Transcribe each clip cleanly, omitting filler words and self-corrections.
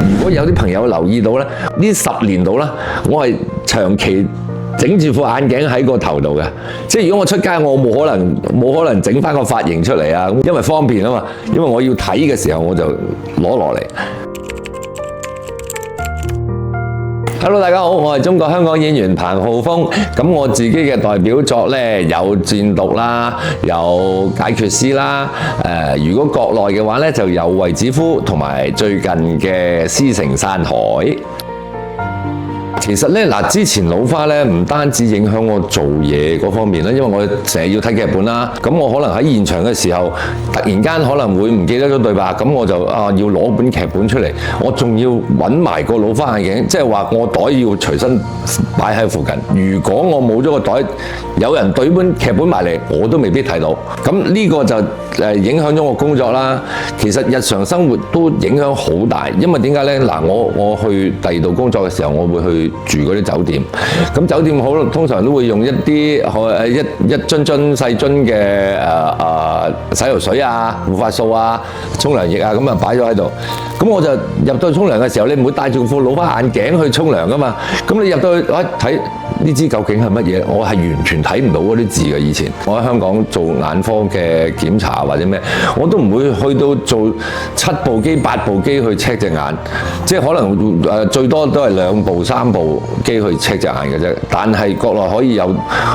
如果有啲朋友留意到咧，呢10年度啦，我係長期整住副眼鏡喺個頭度嘅，即係如果我出街，我冇可能整翻個髮型出嚟啊，因為方便啊嘛，因為我要睇嘅時候我就攞落嚟。Hello， 大家好，我係中國香港演員彭浩鋒。咁我自己嘅代表作呢，有戰毒啦，有解決師啦。如果國內嘅話呢，就有衛子夫同埋最近嘅師承山海。其實咧嗱，之前老花咧唔單止影響我做嘢嗰方面啦，因為我成日要睇劇本啦，咁我可能喺現場嘅時候，突然間可能會唔記得咗對白，咁我就要攞本劇本出嚟，我仲要揾埋個老花眼鏡，即係話我袋要隨身擺喺附近。如果我冇咗個袋，有人對本劇本埋嚟，我都未必睇到。咁呢個就影響咗我工作啦。其實日常生活都影響好大，因為點解呢？嗱，我去第二度工作嘅時候，我會去住嗰啲酒店，咁酒店好通常都會用一啲一樽細樽嘅洗頭水啊、護髮素啊、沖涼液啊，咁啊擺咗喺度。咁我就入到去沖涼嘅時候，你唔會戴住副老花眼鏡去沖涼噶嘛。咁你入到去睇呢支究竟係乜嘢？我係完全睇唔到嗰啲字嘅。以前我喺香港做眼科嘅檢查或者咩，我都唔會去到做7部機、8部機去 check 隻眼，即係可能最多都係2部、3部機去 check 隻眼嘅啫。但係國內可以有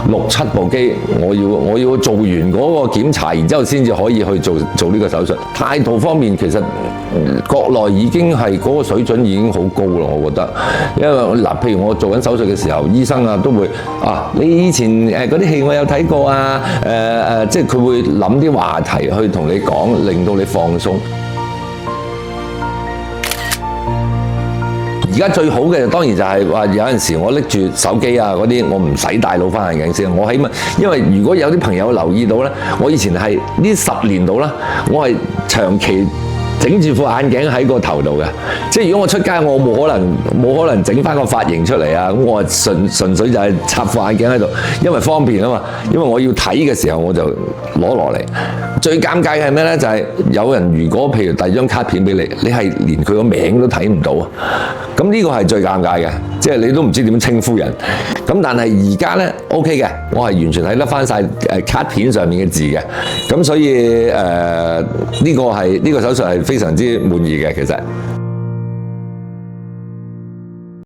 6、7部機，我要做完嗰個檢查，然之後先至可以去做呢個手術。態度方面其實國內已經係嗰個水準已經好高啦，我覺得。因為嗱，譬如我做緊手術嘅時候，醫生啊都會你以前嗰啲戲我有睇過啊，即係佢會諗啲話題去同你講，令到你放鬆。而家最好嘅當然就係話有陣時我拎住手機啊嗰啲，我唔使戴老花眼鏡先。我起碼因為如果有啲朋友留意到咧，我以前係呢10年度啦，我係長期整住副眼鏡喺個頭度嘅，即係如果我出街，我冇可能整翻個髮型出嚟啊！咁我純粹就係插副眼鏡喺度，因為方便啊嘛。因為我要睇嘅時候，我就攞落嚟。最尷尬嘅係咩呢？就係有人如果譬如遞張卡片俾你，你係連佢個名都睇唔到啊！咁呢個係最尷尬嘅，即係你都唔知點稱呼人。咁但係而家呢 OK 嘅，我係完全睇得翻晒卡片上面嘅字嘅。咁所以呢個手術係非常之滿意嘅，其實。